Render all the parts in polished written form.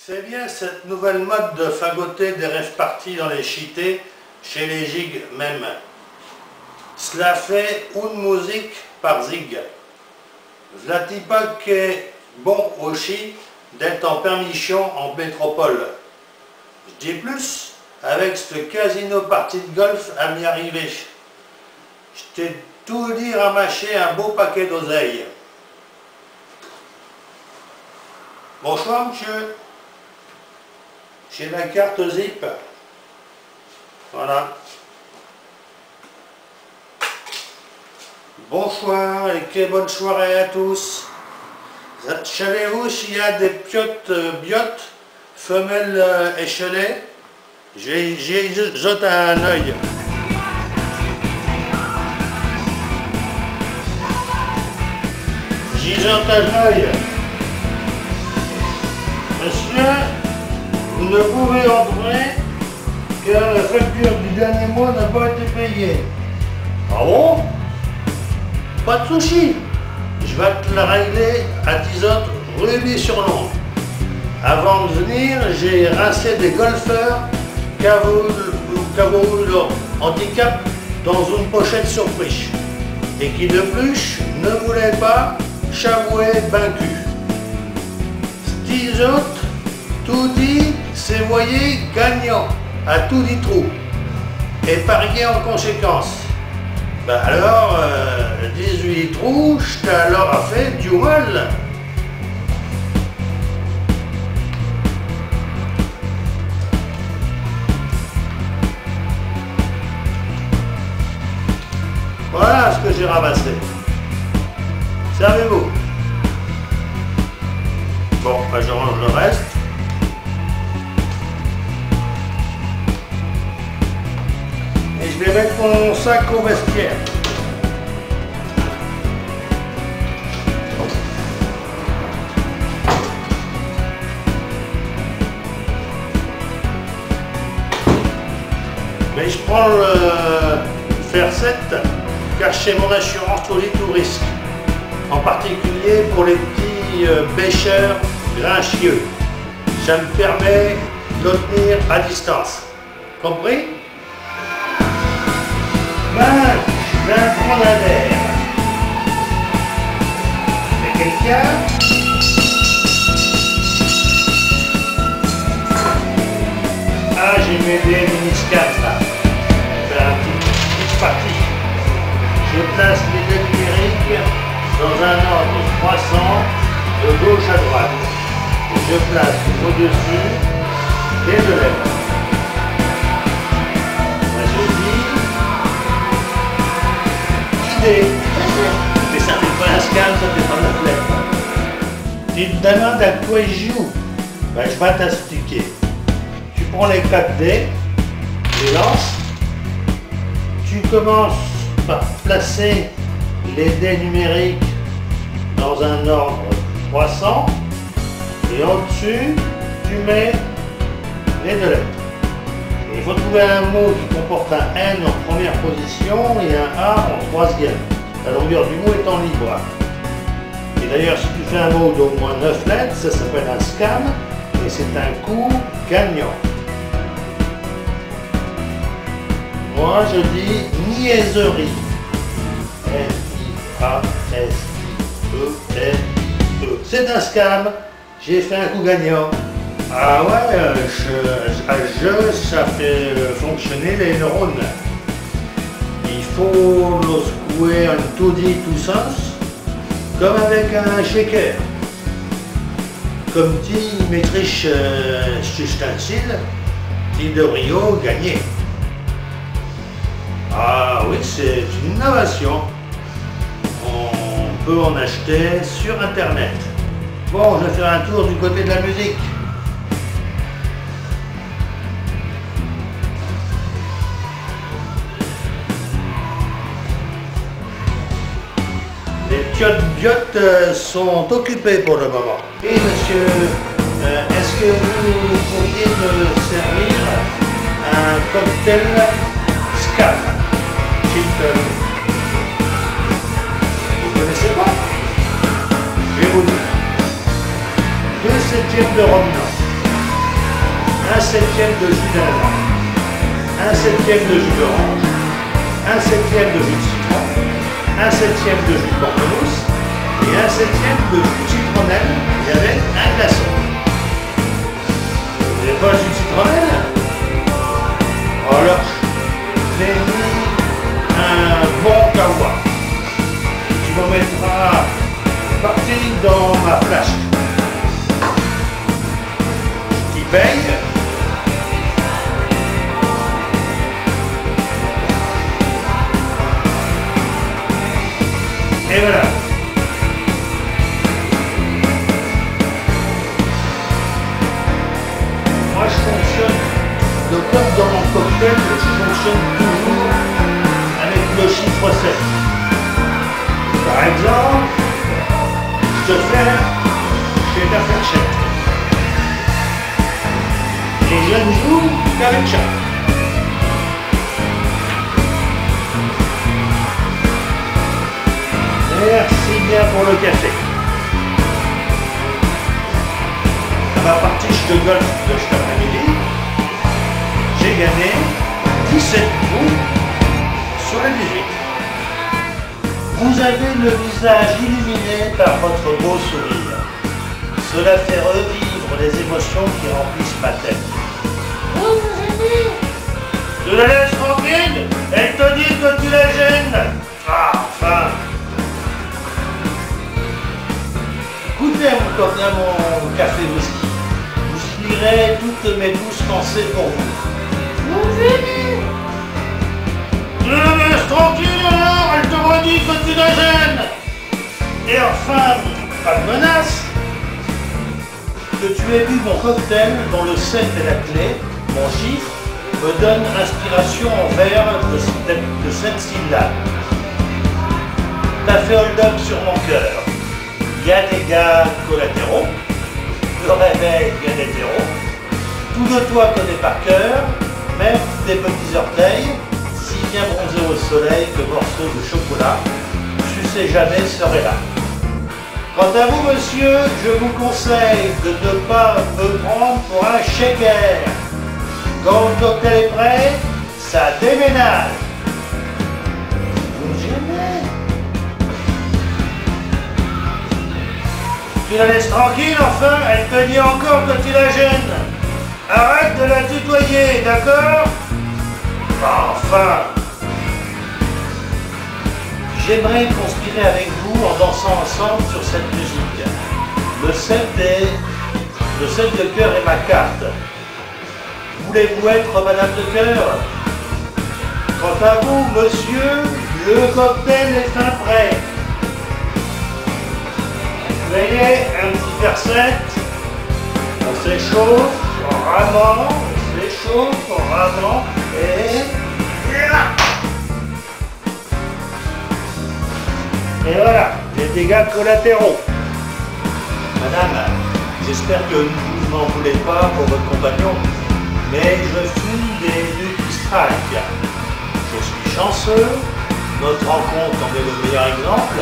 C'est bien cette nouvelle mode de fagoter des rêves partis dans les cités, chez les gigs même. Cela fait une musique par zig. Vlati pas qu'est bon aussi d'être en permission en métropole. Je dis plus, avec ce casino partie de golf à m'y arriver. Je t'ai tout dit ramasser un beau paquet d'oseille. Bonsoir monsieur. J'ai la carte zip. Voilà. Bonsoir et quelle bonne soirée à tous. Savez-vous s'il y a des piottes biottes, femelles échelées? J'ai jette un œil. J'y jette un œil. Monsieur, vous ne pouvez entrer car la facture du dernier mois n'a pas été payée. Ah bon? Pas de souci. Je vais te la régler à 10 autres Ruby-sur-Londres. Avant de venir, j'ai rincé des golfeurs Cavoul handicap dans une pochette surprise et qui de plus ne voulaient pas chavouer vaincu. 10 autres, tout dit, c'est voyer gagnant à tout dit trou et parier en conséquence. Ben alors, 18 trous, je t'ai alors fait du mal. Voilà ce que j'ai ramassé. Servez-vous. Bon, ben je range le reste. Et je vais mettre mon sac au vestiaire. Mais je prends le fer 7 car chez mon assurance tous les tout risques, en particulier pour les petits bêcheurs grinchieux. Ça me permet de le tenir à distance. Compris? Ben, je vais prendre un verre. C'est quelqu'un? Ah, j'ai mes mini-scans là. C'est un petit parti. Je place les dés numériques dans un ordre croissant de gauche à droite. Et je place au-dessus les deux lettres. Je dis idée. Mais ça fait pas un scan, ça fait pas la lettre. Tu te demandes à quoi je joue? Ben, je vais t'expliquer. Tu prends les 4 dés, les lances. Tu commences par placer les dés numériques dans un ordre croissant et au-dessus tu mets les deux lettres. Et il faut trouver un mot qui comporte un N en première position et un A en troisième, la longueur du mot étant libre. Et d'ailleurs si tu fais un mot d'au moins 9 lettres, ça s'appelle un scam et c'est un coup gagnant. Moi je dis niaiserie. Niaiserie. C'est un scam. J'ai fait un coup gagnant. Ah ouais, ça fait fonctionner les neurones. Il faut le secouer en tout dit, tout sens, comme avec un shaker. Comme dit Maîtriche Stencil, dit de Rio gagné. Ah oui, c'est une innovation. On peut en acheter sur internet. Bon, je vais faire un tour du côté de la musique. Les piottes sont occupées pour le moment. Et monsieur, est-ce que vous pourriez me servir un cocktail Scam? Vous connaissez pas? Je vais vous dire. 2/7 de rhum blanc. septième de jus d'ananas, 1 septième de jus d'orange, 1 septième de jus de citron, 1 septième de jus de pamplemousse et 1 septième de jus de citronnelle et avec un glaçon. Vous n'avez pas le jus de citronnelle? Alors, j'ai mis un bon kawa. Tu m'en mettras partie dans ma flasque. Qui paye. Et voilà. Moi je fonctionne, comme dans mon cocktail, je fonctionne toujours avec le chiffre 7. Par exemple, je te fais chez ta fourchette. Et je ne joue qu'avec ça. Merci bien pour le café. À ma partie de golf de cet après-midi, j'ai gagné 17 coups sur les 18. Vous avez le visage illuminé par votre beau sourire. Cela fait revivre les émotions qui remplissent ma tête. Oh, tu la laisses tranquille? Elle te dit que tu la gênes. Ah, enfin. Goûtez à mon café whisky. Vous lirez toutes mes douces pensées pour vous. Mon génie! Tu la laisses tranquille alors? Elle te redit que tu la gênes. Et enfin, pas de menace. Que tu aies bu mon cocktail dont le 7 est la clé, mon chiffre, me donne inspiration en vers de 7 syllabes. T'as fait hold-up sur mon cœur. Il y a des gars collatéraux, le réveil bien hétéro, tout de toi connaît par cœur, même tes petits orteils, si bien bronzés au soleil que morceaux de chocolat, sucez jamais serait là. Quant à vous, monsieur, je vous conseille de ne pas me prendre pour un shaker. Quand le cocktail est prêt, ça déménage. Vous me gênez. Tu la laisses tranquille, enfin, elle te dit encore que tu la gênes. Arrête de la tutoyer, d'accord? Enfin. J'aimerais conspirer avec vous en dansant ensemble sur cette musique. Le 7 de cœur est ma carte. Voulez-vous être madame de cœur? Quant à vous, monsieur, le cocktail est fin prêt. Voyez, un petit verset. On s'échauffe, on ramant, on s'échauffe, on ramant, et voilà, les dégâts collatéraux. Madame, j'espère que vous n'en voulez pas pour votre compagnon, mais je fume des Lucky Strike. Je suis chanceux, notre rencontre en est le meilleur exemple,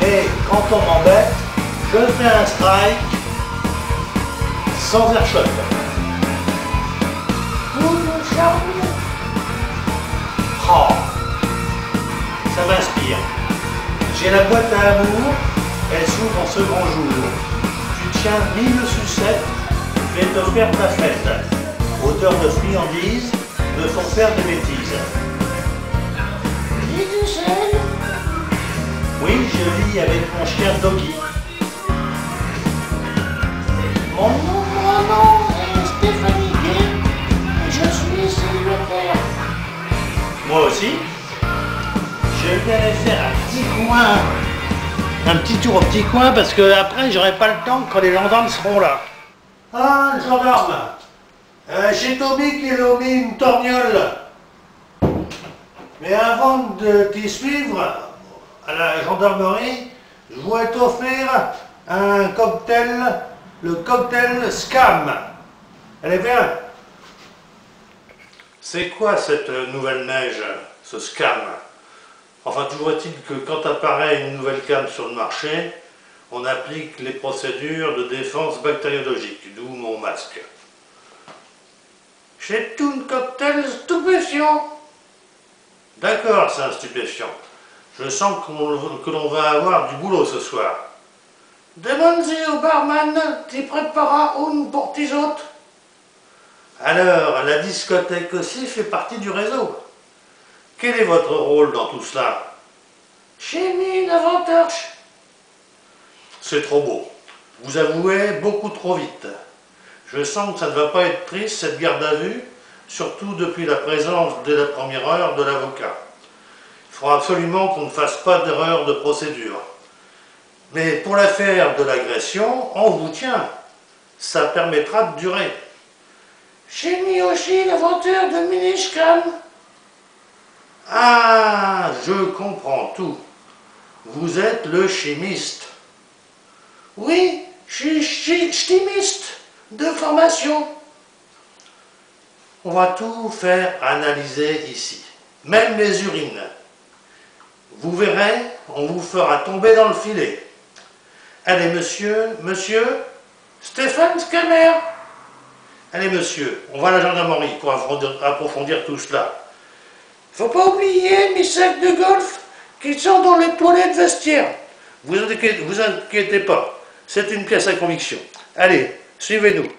mais quand on m'embête, je fais un strike sans airshot. Oh, ça m'inspire. J'ai la boîte à amour, elle s'ouvre en ce grand jour. Tu tiens 1000 sucettes, je vais te faire ta fête. Odeur de friandises me font faire des bêtises. Et tu sais? Oui, je vis avec mon chien Doggy. Mon nom est Stéphanie Gay et je suis célibataire. Moi aussi. Je vais aller faire un petit tour au petit coin parce que après j'aurai pas le temps quand les gendarmes seront là. Ah, le gendarme. J'ai Toby qui a mis une torgnole. Mais avant de t'y suivre à la gendarmerie, je voudrais t'offrir un cocktail, le cocktail Scam. Elle est bien. C'est quoi cette nouvelle neige, ce Scam? Enfin, toujours est-il que quand apparaît une nouvelle gamme sur le marché, on applique les procédures de défense bactériologique, d'où mon masque. C'est tout un cocktail stupéfiant. D'accord, c'est un stupéfiant. Je sens que l'on va avoir du boulot ce soir. Demandez au barman, t'y préparera une pour tes autres. Alors, la discothèque aussi fait partie du réseau. Quel est votre rôle dans tout cela? Chimie d'inventeur. C'est trop beau. Vous avouez beaucoup trop vite. Je sens que ça ne va pas être triste cette garde à vue, surtout depuis la présence dès la première heure de l'avocat. Il faudra absolument qu'on ne fasse pas d'erreur de procédure. Mais pour l'affaire de l'agression, on vous tient. Ça permettra de durer. Chimie aussi, l'inventeur de Minishcam. Ah, je comprends tout. Vous êtes le chimiste. Oui, je suis chimiste de formation. On va tout faire analyser ici, même les urines. Vous verrez, on vous fera tomber dans le filet. Allez, monsieur, Stéphane Scammer. Allez, monsieur, on va à la gendarmerie pour approfondir tout cela. Faut pas oublier mes sacs de golf qui sont dans les toilettes vestiaires. Vous inquiétez pas, c'est une pièce à conviction. Allez, suivez-nous.